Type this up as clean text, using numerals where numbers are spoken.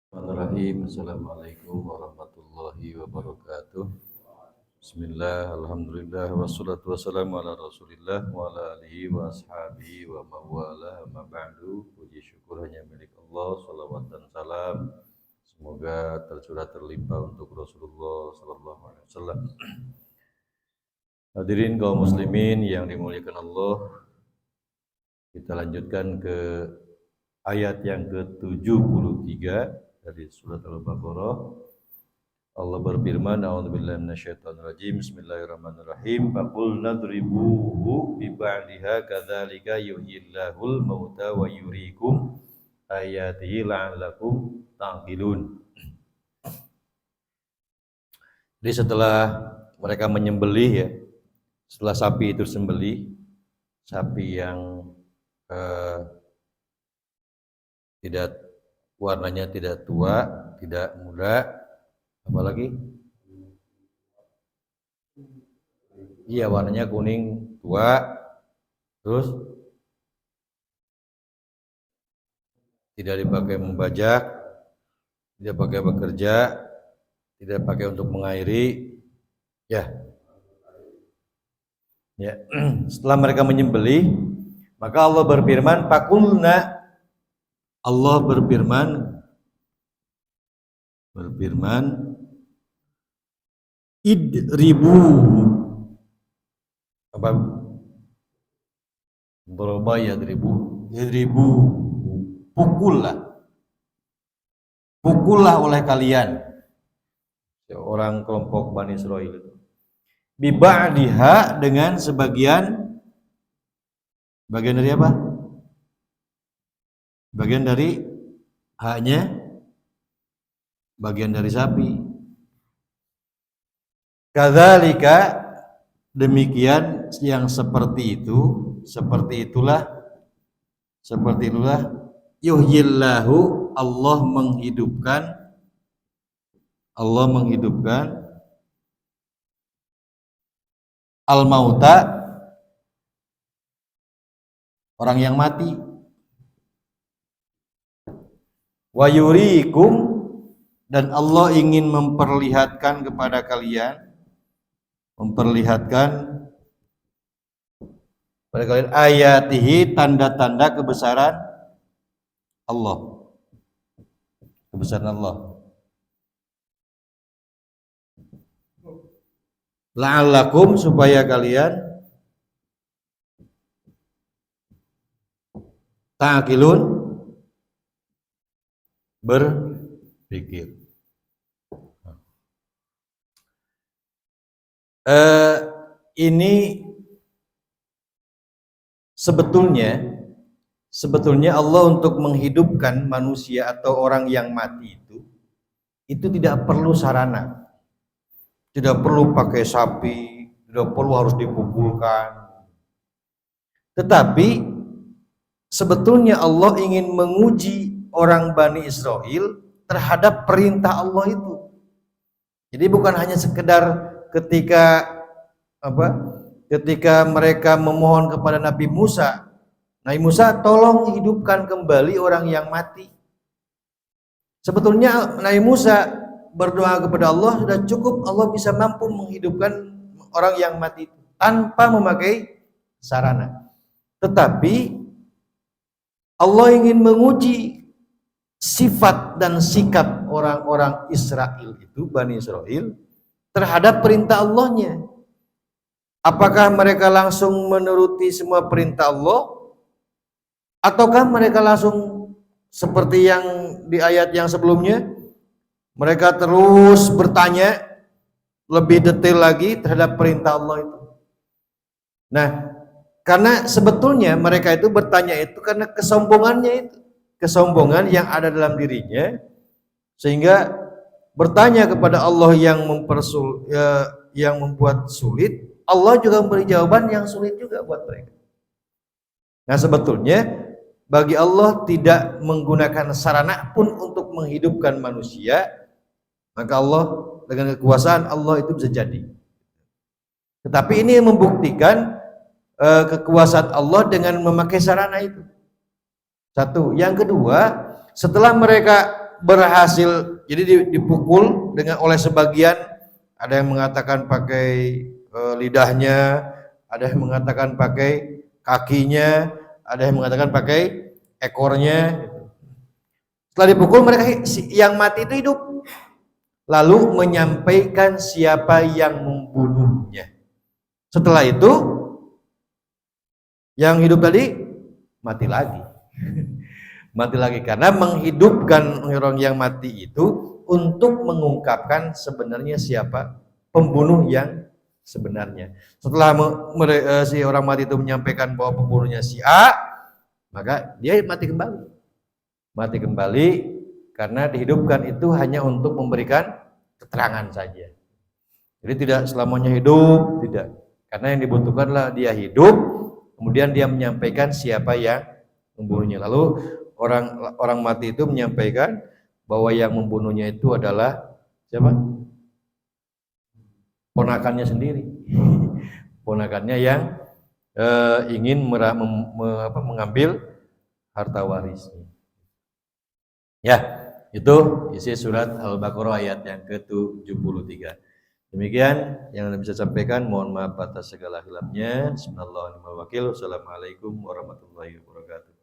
Bismillahirrahmanirrahim. Assalamualaikum warahmatullahi wabarakatuh. Bismillah, alhamdulillah, wassalatu wassalamu ala rasulillah wa ala alihi wa ashabihi wa mawala ma ba'du. Puji syukur hanya milik Allah, salawat dan salam semoga tercurah terlimpah untuk Rasulullah sallallahu alaihi wasallam. Hadirin kaum muslimin yang dimuliakan Allah, kita lanjutkan ke ayat yang ke-73 dari surat Al-Baqarah. Allah berfirman, a'udzubillahi minasyaitonirrajim, bismillahirrahmanirrahim, faqul nadribuhu bi ba'diha kadzalika yuhyillahul mauta wa yuriikum ayatihi la'allakum ta'qilun. Jadi setelah mereka menyembelih ya, setelah sapi itu sembelih, sapi yang tidak warnanya tidak tua, tidak muda, apalagi iya warnanya kuning tua, terus tidak dipakai membajak, tidak pakai bekerja, tidak pakai untuk mengairi, ya. Setelah mereka menyembelih, maka Allah berfirman, faqulna, Allah berfirman, idribu, apa? Daraba yadribu, pukullah oleh kalian, orang kelompok Bani Israil itu. Bi ba'diha, dengan bagian dari apa? Bagian dari haknya, bagian dari sapi. Kadzalika, demikian yang seperti itulah yuhyillahu, Allah menghidupkan al-mauta, orang yang mati, wa yuriikum, dan Allah ingin memperlihatkan kepada kalian, ayatihi, tanda-tanda kebesaran Allah, la'allakum, supaya kalian ta'qilun, berpikir. Ini sebetulnya Allah untuk menghidupkan manusia atau orang yang mati itu tidak perlu sarana, tidak perlu pakai sapi, tidak perlu harus dipukulkan. Tetapi sebetulnya Allah ingin menguji orang Bani Israil terhadap perintah Allah itu. Jadi bukan hanya sekedar ketika mereka memohon kepada Nabi Musa, tolong hidupkan kembali orang yang mati. Sebetulnya Nabi Musa berdoa kepada Allah sudah cukup, Allah bisa mampu menghidupkan orang yang mati itu tanpa memakai sarana. Tetapi Allah ingin menguji sifat dan sikap orang-orang Israel itu, Bani Israel, terhadap perintah Allahnya. Apakah mereka langsung menuruti semua perintah Allah, ataukah mereka langsung seperti yang di ayat yang sebelumnya, mereka terus bertanya lebih detail lagi terhadap perintah Allah itu. Nah, karena sebetulnya mereka itu bertanya itu karena kesombongan yang ada dalam dirinya, sehingga bertanya kepada Allah yang membuat sulit, Allah juga memberi jawaban yang sulit juga buat mereka. Nah, sebetulnya bagi Allah tidak menggunakan sarana pun untuk menghidupkan manusia, maka Allah dengan kekuasaan Allah itu bisa jadi. Tetapi ini membuktikan kekuasaan Allah dengan memakai sarana itu. Satu. Yang kedua, setelah mereka berhasil, jadi dipukul dengan oleh sebagian, ada yang mengatakan pakai lidahnya, ada yang mengatakan pakai kakinya, ada yang mengatakan pakai ekornya. Setelah dipukul, mereka yang mati itu hidup, lalu menyampaikan siapa yang membunuhnya. Setelah itu yang hidup tadi mati lagi. Mati lagi karena menghidupkan orang yang mati itu untuk mengungkapkan sebenarnya siapa pembunuh yang sebenarnya. Setelah si orang mati itu menyampaikan bahwa pembunuhnya si A, maka dia mati kembali. Mati kembali karena dihidupkan itu hanya untuk memberikan keterangan saja. Jadi tidak selamanya hidup, tidak. Karena yang dibutuhkanlah dia hidup, kemudian dia menyampaikan siapa yang membunuhnya. Lalu orang mati itu menyampaikan bahwa yang membunuhnya itu adalah siapa? Ponakannya sendiri. Ponakannya yang ingin mengambil harta warisnya. Ya, itu isi surat Al-Baqarah ayat yang ke-73. Demikian yang Anda bisa sampaikan. Mohon maaf atas segala hilafnya. Bismillahirrahmanirrahim. Wassalamualaikum warahmatullahi wabarakatuh.